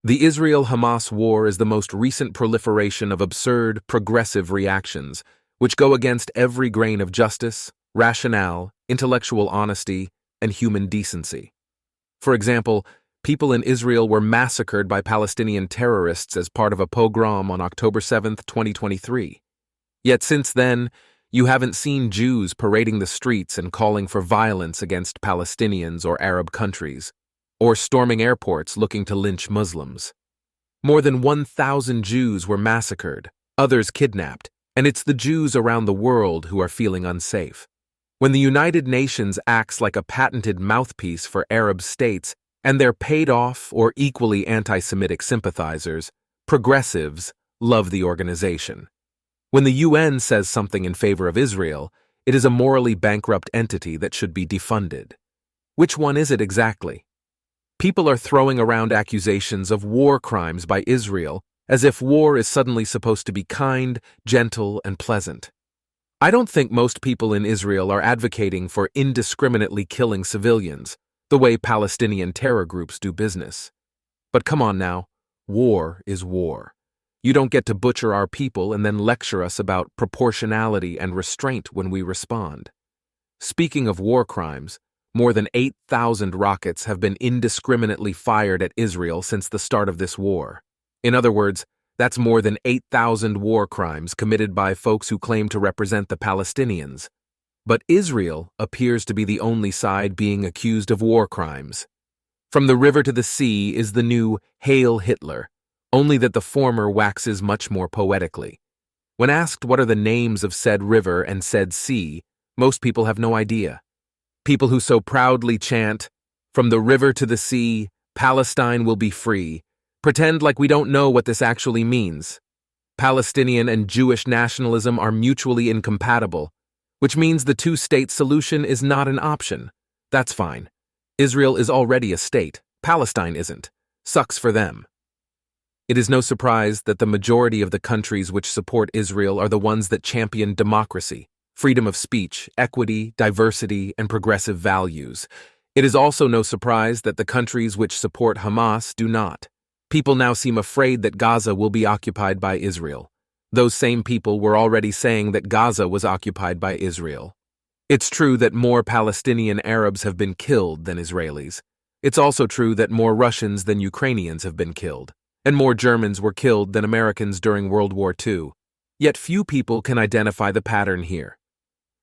The Israel-Hamas war is the most recent proliferation of absurd, progressive reactions, which go against every grain of justice, rationale, intellectual honesty, and human decency. For example, people in Israel were massacred by Palestinian terrorists as part of a pogrom on October 7, 2023. Yet since then, you haven't seen Jews parading the streets and calling for violence against Palestinians or Arab countries, or storming airports looking to lynch Muslims. More than 1,000 Jews were massacred, others kidnapped, and it's the Jews around the world who are feeling unsafe. When the United Nations acts like a patented mouthpiece for Arab states and their paid-off or equally anti-Semitic sympathizers, progressives love the organization. When the UN says something in favor of Israel, it is a morally bankrupt entity that should be defunded. Which one is it exactly? People are throwing around accusations of war crimes by Israel as if war is suddenly supposed to be kind, gentle, and pleasant. I don't think most people in Israel are advocating for indiscriminately killing civilians, the way Palestinian terror groups do business. But come on now, war is war. You don't get to butcher our people and then lecture us about proportionality and restraint when we respond. Speaking of war crimes, more than 8,000 rockets have been indiscriminately fired at Israel since the start of this war. In other words, that's more than 8,000 war crimes committed by folks who claim to represent the Palestinians. But Israel appears to be the only side being accused of war crimes. From the river to the sea is the new Hail Hitler, only that the former waxes much more poetically. When asked what are the names of said river and said sea, most people have no idea. People who so proudly chant, "From the river to the sea, Palestine will be free," pretend like we don't know what this actually means. Palestinian and Jewish nationalism are mutually incompatible, which means the two-state solution is not an option. That's fine. Israel is already a state. Palestine isn't. Sucks for them. It is no surprise that the majority of the countries which support Israel are the ones that champion democracy, freedom of speech, equity, diversity, and progressive values. It is also no surprise that the countries which support Hamas do not. People now seem afraid that Gaza will be occupied by Israel. Those same people were already saying that Gaza was occupied by Israel. It's true that more Palestinian Arabs have been killed than Israelis. It's also true that more Russians than Ukrainians have been killed, and more Germans were killed than Americans during World War II. Yet few people can identify the pattern here.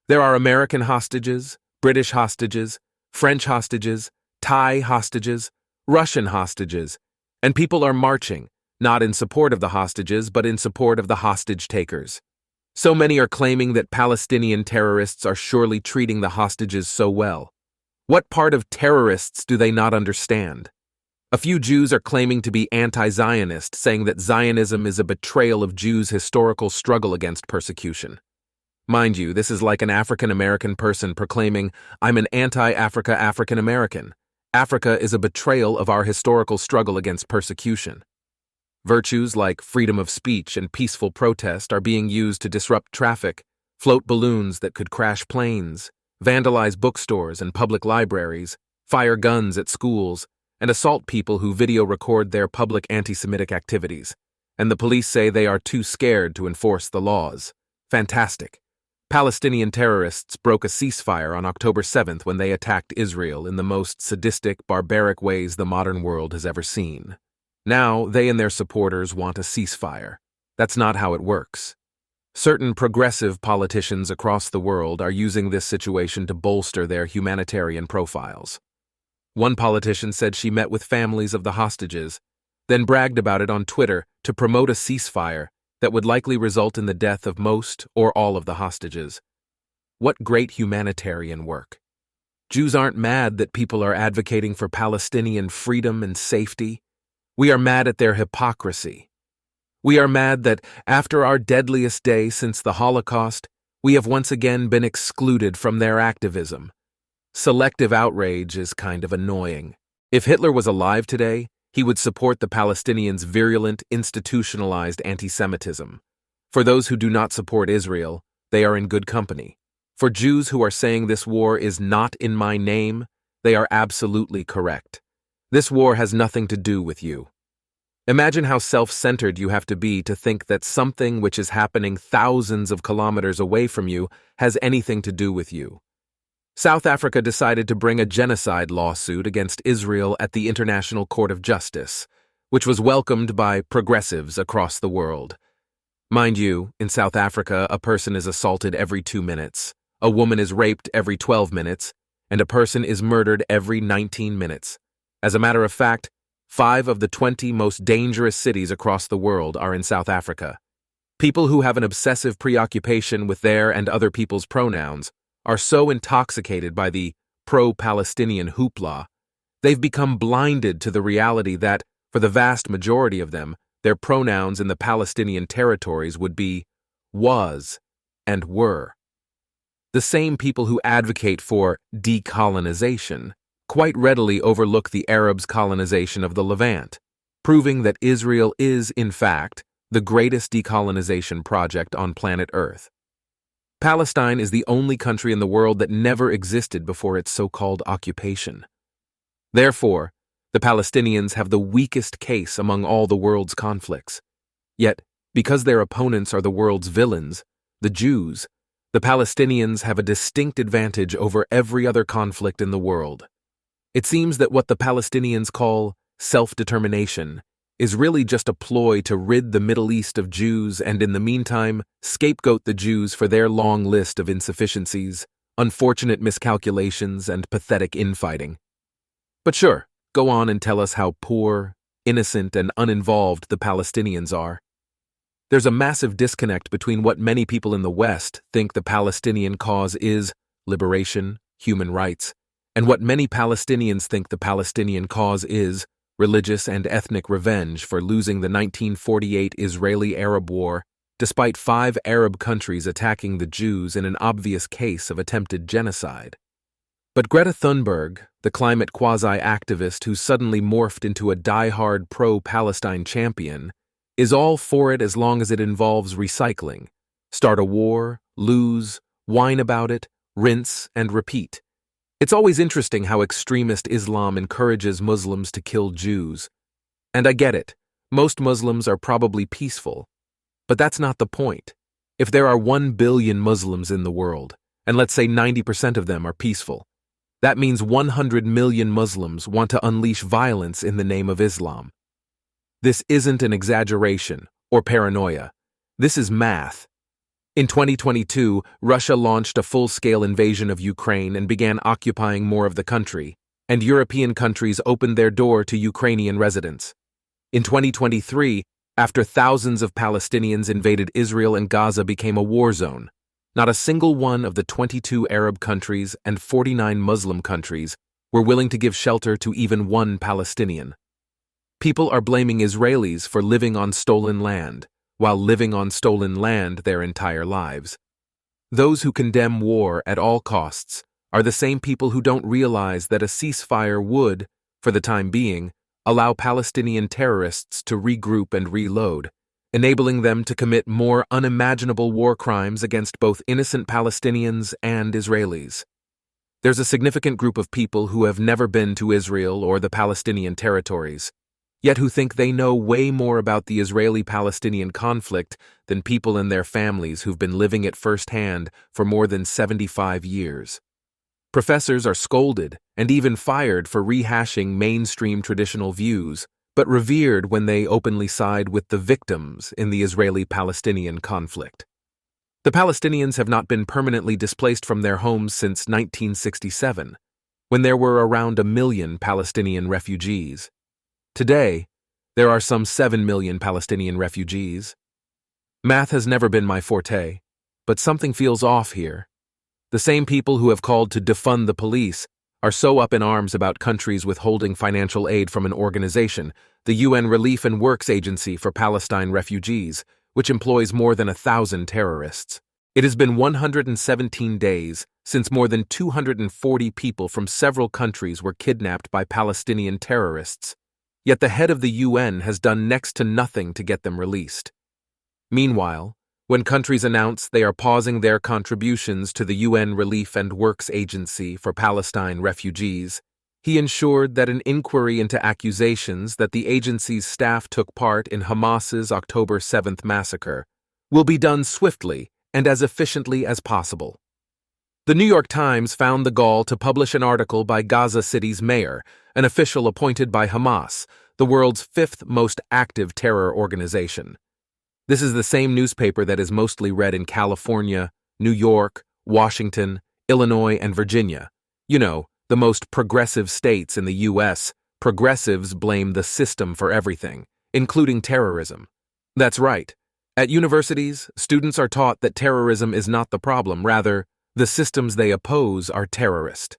There are American hostages, British hostages, French hostages, Thai hostages, Russian hostages, and people are marching, not in support of the hostages, but in support of the hostage takers. So many are claiming that Palestinian terrorists are surely treating the hostages so well. What part of terrorists do they not understand? A few Jews are claiming to be anti-Zionist, saying that Zionism is a betrayal of Jews' historical struggle against persecution. Mind you, this is like an African-American person proclaiming, "I'm an anti-Africa African-American. Africa is a betrayal of our historical struggle against persecution." Virtues like freedom of speech and peaceful protest are being used to disrupt traffic, float balloons that could crash planes, vandalize bookstores and public libraries, fire guns at schools, and assault people who video record their public anti-Semitic activities. And the police say they are too scared to enforce the laws. Fantastic. Palestinian terrorists broke a ceasefire on October 7th when they attacked Israel in the most sadistic, barbaric ways the modern world has ever seen. Now, they and their supporters want a ceasefire. That's not how it works. Certain progressive politicians across the world are using this situation to bolster their humanitarian profiles. One politician said she met with families of the hostages, then bragged about it on Twitter to promote a ceasefire that would likely result in the death of most or all of the hostages. What great humanitarian work. Jews aren't mad that people are advocating for Palestinian freedom and safety. We are mad at their hypocrisy. We are mad that, after our deadliest day since the Holocaust, we have once again been excluded from their activism. Selective outrage is kind of annoying. If Hitler was alive today, he would support the Palestinians' virulent, institutionalized anti-Semitism. For those who do not support Israel, they are in good company. For Jews who are saying this war is not in my name, they are absolutely correct. This war has nothing to do with you. Imagine how self-centered you have to be to think that something which is happening thousands of kilometers away from you has anything to do with you. South Africa decided to bring a genocide lawsuit against Israel at the International Court of Justice, which was welcomed by progressives across the world. Mind you, in South Africa, a person is assaulted every 2 minutes, a woman is raped every 12 minutes, and a person is murdered every 19 minutes. As a matter of fact, 5 of the 20 most dangerous cities across the world are in South Africa. People who have an obsessive preoccupation with their and other people's pronouns are so intoxicated by the pro-Palestinian hoopla, they've become blinded to the reality that, for the vast majority of them, their pronouns in the Palestinian territories would be was and were. The same people who advocate for decolonization quite readily overlook the Arabs' colonization of the Levant, proving that Israel is, in fact, the greatest decolonization project on planet Earth. Palestine is the only country in the world that never existed before its so-called occupation. Therefore, the Palestinians have the weakest case among all the world's conflicts. Yet, because their opponents are the world's villains, the Jews, the Palestinians have a distinct advantage over every other conflict in the world. It seems that what the Palestinians call self-determination is really just a ploy to rid the Middle East of Jews and, in the meantime, scapegoat the Jews for their long list of insufficiencies, unfortunate miscalculations, and pathetic infighting. But sure, go on and tell us how poor, innocent, and uninvolved the Palestinians are. There's a massive disconnect between what many people in the West think the Palestinian cause is, liberation, human rights, and what many Palestinians think the Palestinian cause is, religious and ethnic revenge for losing the 1948 Israeli-Arab War, despite 5 Arab countries attacking the Jews in an obvious case of attempted genocide. But Greta Thunberg, the climate quasi-activist who suddenly morphed into a die-hard pro-Palestine champion, is all for it as long as it involves recycling. Start a war, lose, whine about it, rinse, and repeat. It's always interesting how extremist Islam encourages Muslims to kill Jews. And I get it, most Muslims are probably peaceful. But that's not the point. If there are 1 billion Muslims in the world, and let's say 90% of them are peaceful, that means 100 million Muslims want to unleash violence in the name of Islam. This isn't an exaggeration or paranoia. This is math. In 2022, Russia launched a full-scale invasion of Ukraine and began occupying more of the country, and European countries opened their door to Ukrainian residents. In 2023, after thousands of Palestinians invaded Israel and Gaza became a war zone, not a single one of the 22 Arab countries and 49 Muslim countries were willing to give shelter to even one Palestinian. People are blaming Israelis for living on stolen land, while living on stolen land their entire lives. Those who condemn war at all costs are the same people who don't realize that a ceasefire would, for the time being, allow Palestinian terrorists to regroup and reload, enabling them to commit more unimaginable war crimes against both innocent Palestinians and Israelis. There's a significant group of people who have never been to Israel or the Palestinian territories, yet who think they know way more about the Israeli-Palestinian conflict than people and their families who've been living it firsthand for more than 75 years. Professors are scolded and even fired for rehashing mainstream traditional views, but revered when they openly side with the victims in the Israeli-Palestinian conflict. The Palestinians have not been permanently displaced from their homes since 1967, when there were around 1 million Palestinian refugees. Today, there are some 7 million Palestinian refugees. Math has never been my forte, but something feels off here. The same people who have called to defund the police are so up in arms about countries withholding financial aid from an organization, the UN Relief and Works Agency for Palestine Refugees, which employs more than 1,000 terrorists. It has been 117 days since more than 240 people from several countries were kidnapped by Palestinian terrorists. Yet the head of the UN has done next to nothing to get them released. Meanwhile, when countries announce they are pausing their contributions to the UN Relief and Works Agency for Palestine Refugees, He ensured that an inquiry into accusations that the agency's staff took part in Hamas's October 7th massacre will be done swiftly and as efficiently as possible. The New York Times found the gall to publish an article by Gaza City's mayor, an official appointed by Hamas, the world's fifth most active terror organization. This is the same newspaper that is mostly read in California, New York, Washington, Illinois, and Virginia. You know, the most progressive states in the U.S. Progressives blame the system for everything, including terrorism. That's right. At universities, students are taught that terrorism is not the problem, rather, the systems they oppose are terrorist.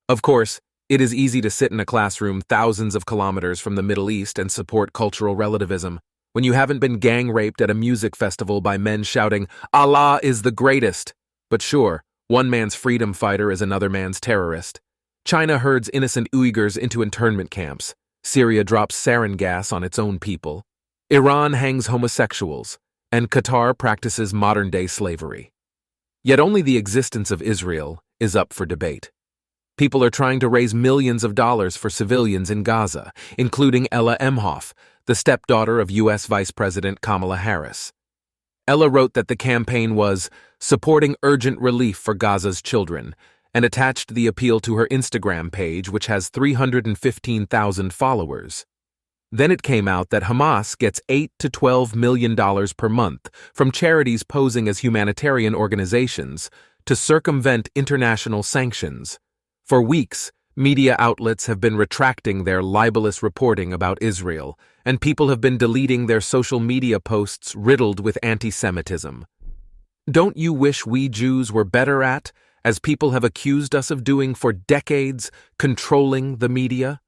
Of course, it is easy to sit in a classroom thousands of kilometers from the Middle East and support cultural relativism when you haven't been gang-raped at a music festival by men shouting, "Allah is the greatest." But sure, one man's freedom fighter is another man's terrorist. China herds innocent Uyghurs into internment camps. Syria drops sarin gas on its own people. Iran hangs homosexuals, and Qatar practices modern-day slavery. Yet only the existence of Israel is up for debate. People are trying to raise millions of dollars for civilians in Gaza, including Ella Emhoff, the stepdaughter of U.S. Vice President Kamala Harris. Ella wrote that the campaign was supporting urgent relief for Gaza's children and attached the appeal to her Instagram page, which has 315,000 followers. Then it came out that Hamas gets $8 to $12 million per month from charities posing as humanitarian organizations to circumvent international sanctions. For weeks, media outlets have been retracting their libelous reporting about Israel, and people have been deleting their social media posts riddled with anti-Semitism. Don't you wish we Jews were better at, as people have accused us of doing for decades, controlling the media?